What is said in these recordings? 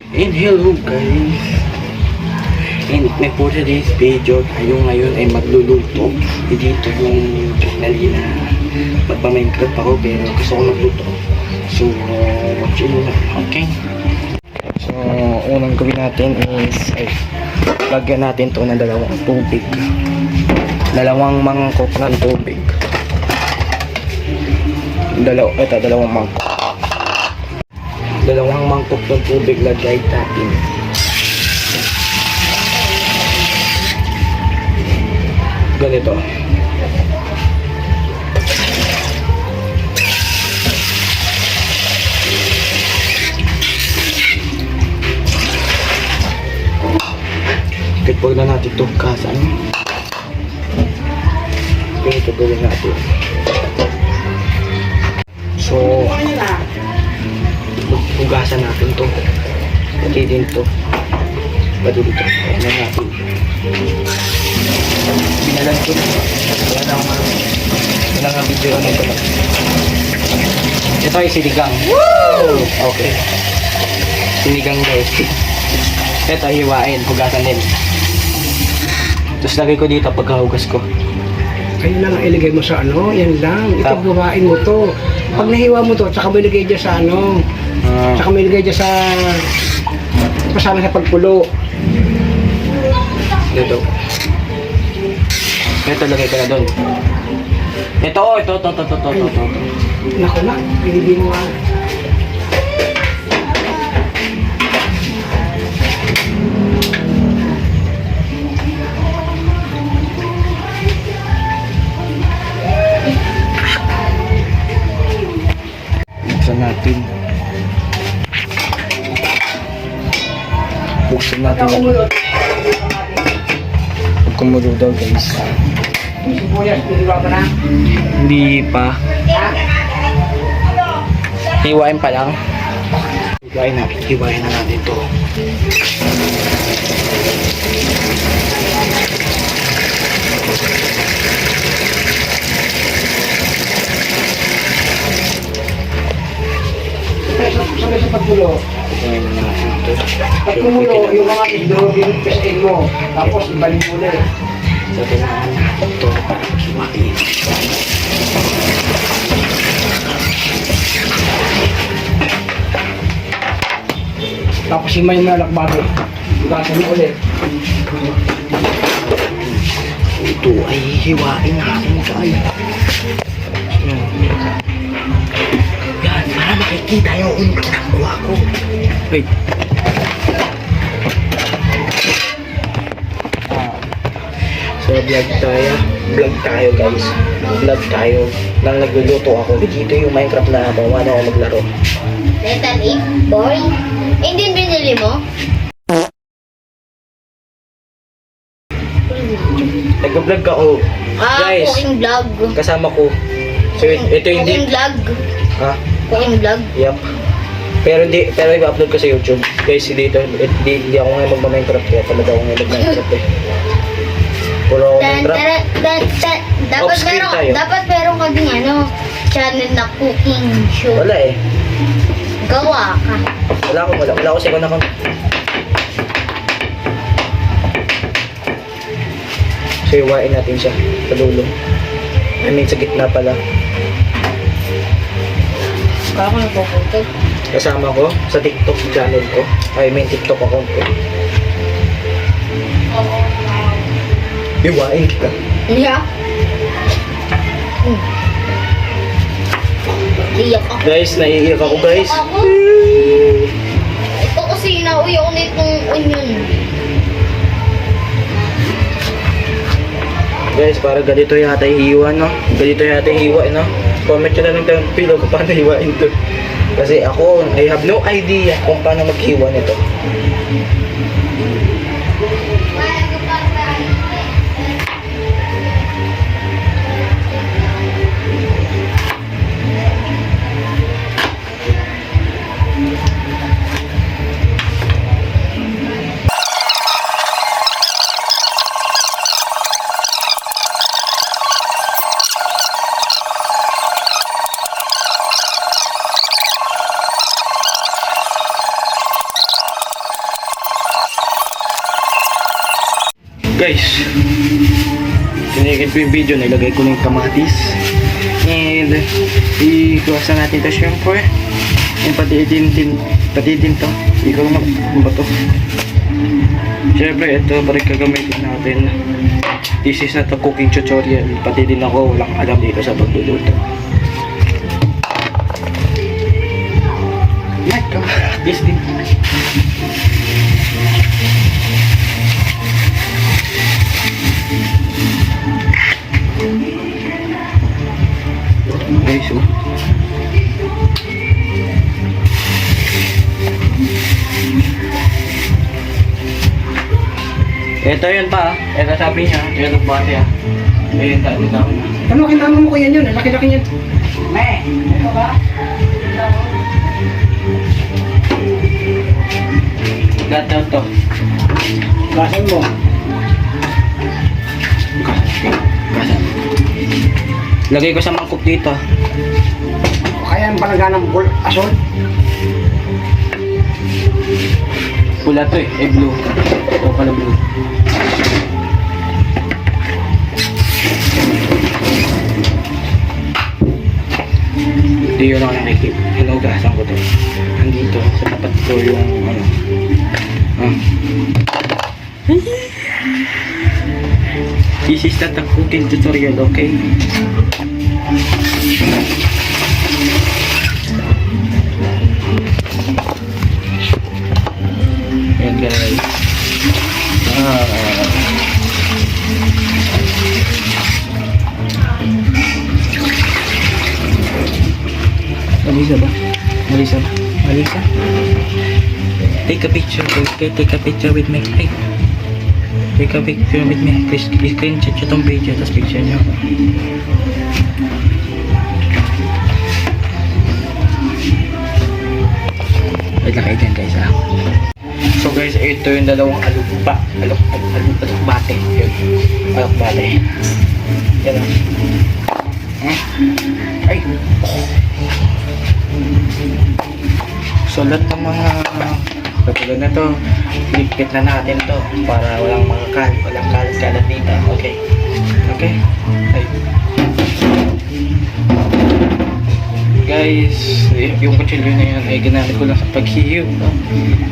And hello guys, and for today's video tayo ngayon ay magluluto. Dito yung kanina magpa-Minecraft ako pero gusto ko magluto. So watch it na, okay? So unang gawin natin is lagyan natin to ng dalawang tubig, dalawang mangkok ng tubig, dalawang mangkok ng tubig lagay natin. Ganito. Huwag na natin ito kasan. Ganito gawin natin. So hugasan natin to, pati din to, pati dito. Ayan na natin. Binalan ko na. Wala nga video ano ito. Ito ay sinigang. Woo! Okay. Sinigang guys. Ito hiwain, hugasan din. Tapos lagay ko dito pagkahugas ko. Ayun lang ang ilagay mo sa ano, yan lang. Ito buhain mo to. Pag nahiwa mo to, tsaka mo ilagay dyan sa ano. Tsaka mo ilagay dyan sa pasama sa pagpulo. Dito. Ito lagay ko na doon. Ito. Naku na, pinili mo nga. Buksan natin. Huwag kumulo daw guys. Hindi pa. Hiwain pa lang. Hiwain na natin ito. Sabay sa pagpulo. Hiwain na natin ito. Pagkumulo, yung mga idro, pinagpestin mo. Tapos ibalik mo ulit. Sabi na ito para hiwain. Tapos himay mo na lakbago. Hugasan mo ulit. Ito ay hiwain natin guys. Yan, para makikita yung unang nakuha ko. Wait. So vlog tayo guys. Vlog tayo. Nang nagluluto ako. Dito yung Minecraft na bawa na ako maglaro. Little Ig Boy? Hindi binili mo? Nag-vlog ako. Guys, cooking vlog. kasama ko. So ito hindi. Cooking vlog. Ha? Cooking vlog. Yup. Pero i-upload ko sa YouTube. Guys, hindi ako ngayon magma-Minecraft kaya talaga ako ngayon mag-Minecraft eh. Puro Minecraft. Off-screen tayo. Dapat meron ka din channel na cooking show. Wala eh. Gawa ka. Wala ako second account. So iwain natin siya sa dulo. I mean sa gitna pala. Baka ako nagpupunta. Kasama ko sa TikTok channel ko. I mean TikTok account ko. Iwain kita. Yeah. Iyak ako. Guys, naiiyak ako guys. Ito kasi nauwi ako nitong onion. Guys, para ganito yata hiwa, no? Ganito yata hiwa, no? Comment nyo na lang tayo below kung paano hiwain to. Kasi ako, I have no idea kung paano maghiwa nito. Guys, tinigil ko yung video, nilagay ko na yung kamatis. And, i-kuwasan natin ito syempre. And pati din to. Hindi ko naman kung ba to. Syempre, ito pa rin gagamitin natin. This is not a cooking tutorial. Pati din ako, walang alam dito sa pagluluto. This din. Okay, so ito yun pa, ito sabi niya, ito bate ah. Ayun, dami na. Ano, kinama mo ko yan yun? Laki-laki yan. Ito ba? Gataw to. Gasan mo. Gasan. Lagay ko sa mangkok dito. Kaya ang palaga ng asol. Pula to eh, blue. Ito pala blue. Hindi yun lang nakikita. Hinugasan ko to. Andito, sa tapat ko yung ano. This is not a cooking tutorial, okay? Ayan guys. Malisa ba? Malisa ba? Malisa? Take a picture, okay? Take a picture with me. Hey. Take a picture with me. Please, screenshot nyo tong video, tapos picture nyo. Wait lang kayo dyan guys ah. So guys, ito yung dalawang alukbate. Yun. Alukbate. Yan lang. Ay! So lahat ng mga katulad na to, lipit na natin to para walang kalat dito. Okay. Okay. Ay. Guys, yung kutsilyo na yun ay ginamit ko lang sa paghihiw.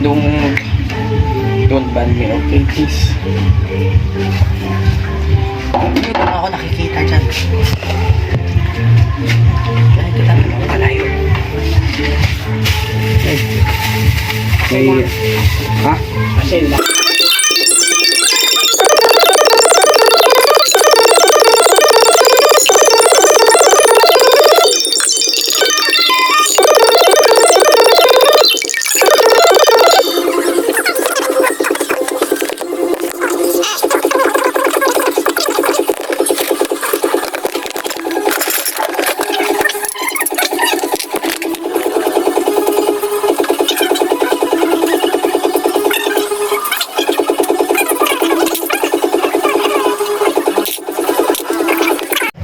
Don't ban me, okay please. Dito na ako nakikita dyan. Dito na ako palayo. Ha? Asil na.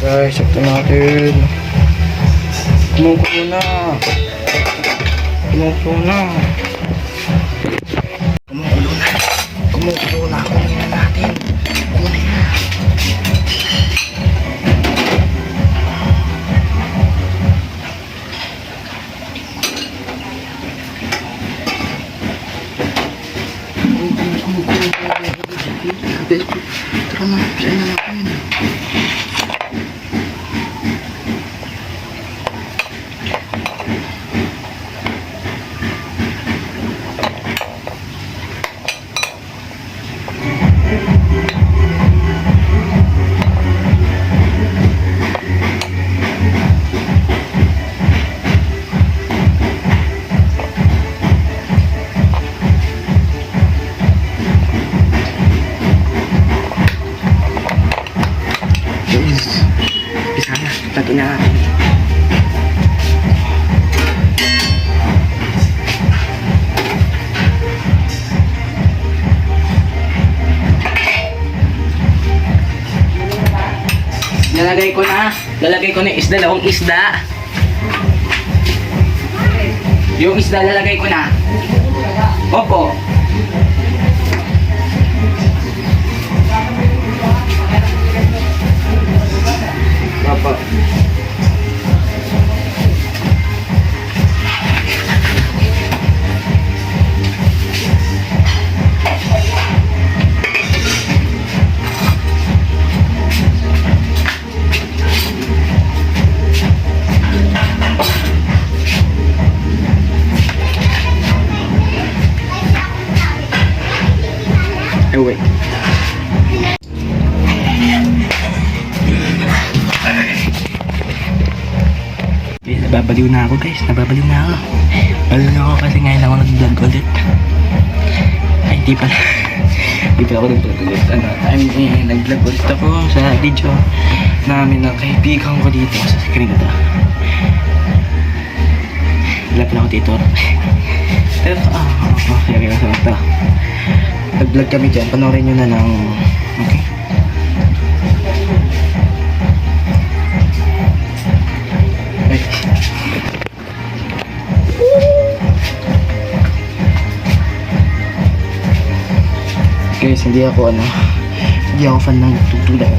Guys, sakto natin. Kumukulo na. Kumukulo na. Kumukulo na. Kumukulo na. Kunin na natin. Kunin na. Tara na. Saan na natin? Lagi na natin. Lalagay ko na isda, dalawang isda. Yung isda lalagay ko na. Opo. Ay, wait. Nababaliw na ako guys, nababaliw na ako. Baliw na ako kasi ngayon ako nag-vlog ulit. Ay, di pala. Di pala ako nag-vlog ulit. Nag-vlog ulit ako sa video namin ng kaibigan ko dito sa screen ito. Lap na ako dito. Pero, okay, masarap to. Nag-vlog kami dyan, panoorin nyo na lang. Okay? Guys, hindi ako fan ng tutulan.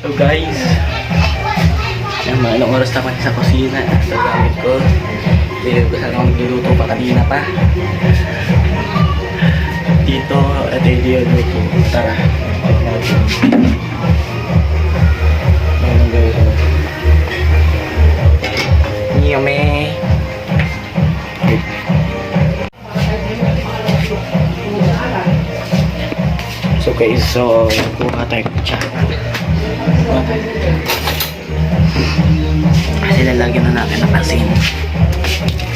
So guys, anong oras naman sa kusina sa gamit ko. Hindi ko sana ako nagluluto pa kanina pa. Dito at ay luto. Tara. Yummy. So guys, kuha tayo kutsara. Kasi lalagyan na natin ng asin.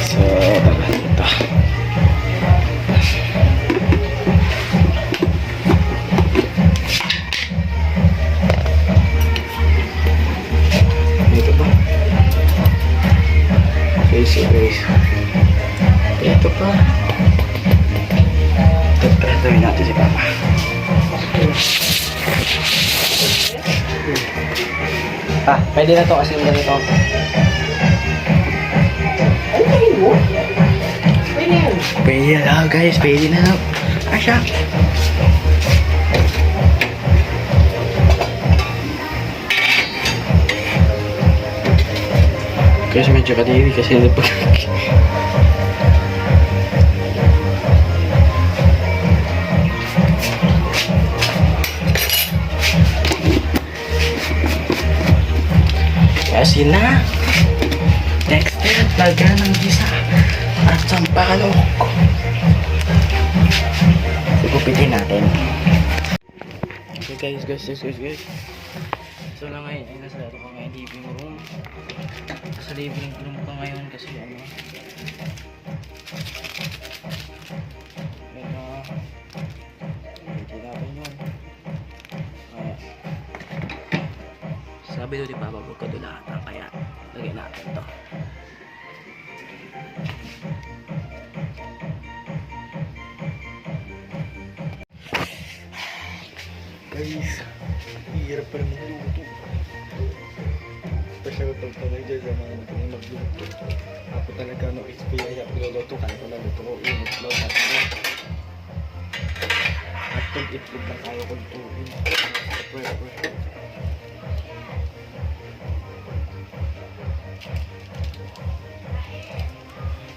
So, ito. Ito ba? Guys. Ito pa. Tatuloy natin si Papa. Pwede na to kasi yung ganito. Pwede na lang guys, pwede na lang. Asya. Kasi medyo kadiri kasi napag... Asin na. Next step, lagyan ng gisa at sampalok. Igupitin natin. Okay guys. So na ngayon ay nasa ko ngayon living room. Nasa living room ko ngayon kasi hindi natin yun. Sabi doon di Papa, huwag ka dulatan, kaya lagyan natin to. Guys, hirap pa naman luto. Special ito talaga dyan sa mga magaling magluto. Ako talaga no experience ako luluto, kaya ko na luto ko itlog at itlog na kaya ko lutuin.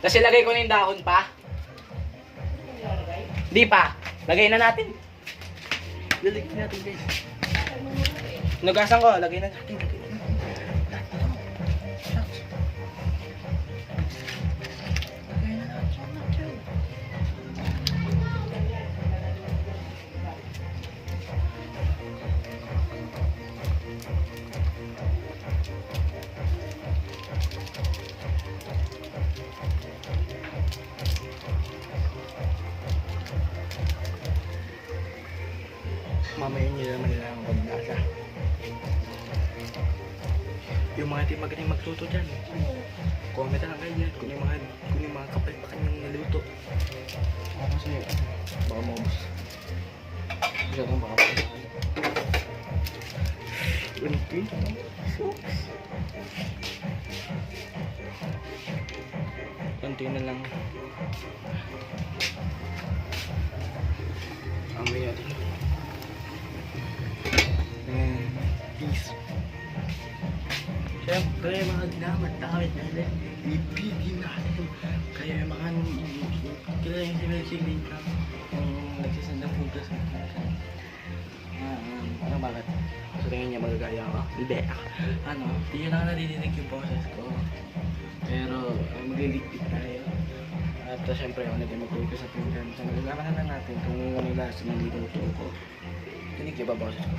Kasi lagay ko na yung dahon pa. Di pa. Lagay na natin. Lalagay natin guys. Nugasan ko. Lagay na natin. Mamaya nyo naman nila ang paglasa. Yung mga di magaling magluto dyan, comment na lang kayo dyan kung yung mga kapal pa kanyang naluto. Kasi baka maubos. Kasi itong baka pa. Unti. Unti na lang. Amoy natin. Peace. Siyempre, mga ginamit natin, ibigin natin. Kaya mga kaya yung sinisig ka, yung nagsasandang hugas. Ano bakit? So, tingin niya magagaya ako. Hindi. Ano, hindi niya lang nadidinig yung boses ko. Pero, magliligpit tayo. At syempre, ako naging mag-focus sa pinggan. So, magagawa na natin kung ano yung lasa ng niluto ko. Tinig niyo ba boses ko?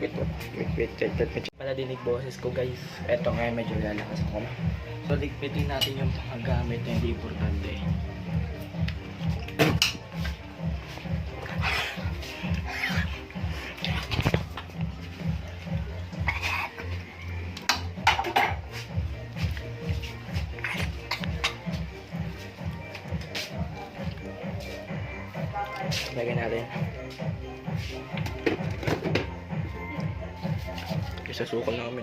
Wait. Pala dinig boses ko guys. Eto ngayon medyo lalakas ako. So ligpitin natin yung panggamit na hindi importante. Lagyan natin. Isa suko namin.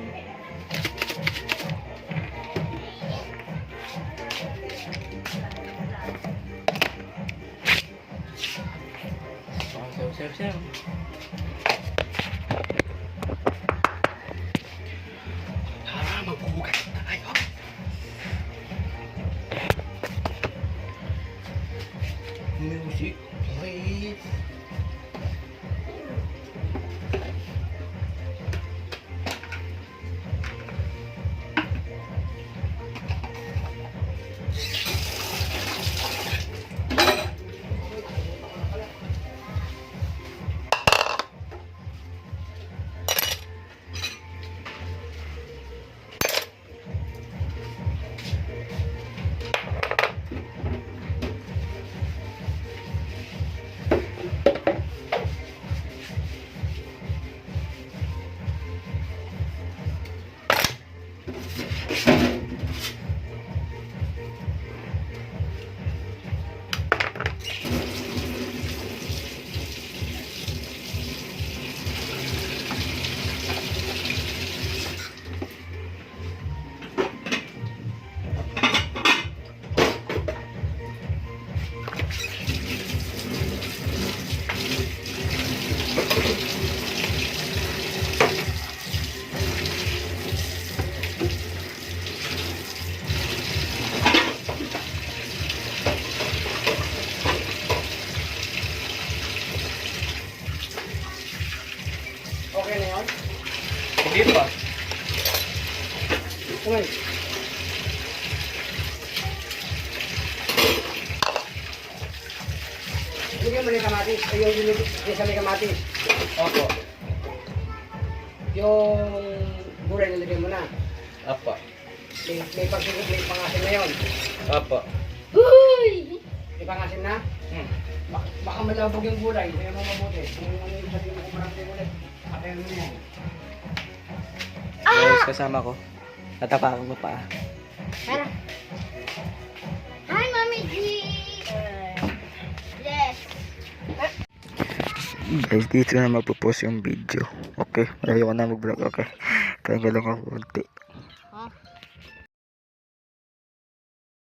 Sew. Tara, magbubukas tayo. Music, please. Okay na yan? Sige pa. Okay. Bigyan mo ng kamatis. Ay, yung sa may kamatis. Opo. Yung gulay nilagay mo na. Opo. May pagsigit, may pangasin na yun. Opo. Uy! May pangasin na? Baka malabog yung gulay. Kaya mo mabuti. Kung ano yung sabihin mo kung marami ulit. Patayin mo na yan. Guys, kasama ko. Natapakan ko pa. Tara. Hi, Mommy G! Yes. Guys, dito na magpo-post yung video. Okay, malayo ko na mag-vlog. Okay, kaya lang ako konti.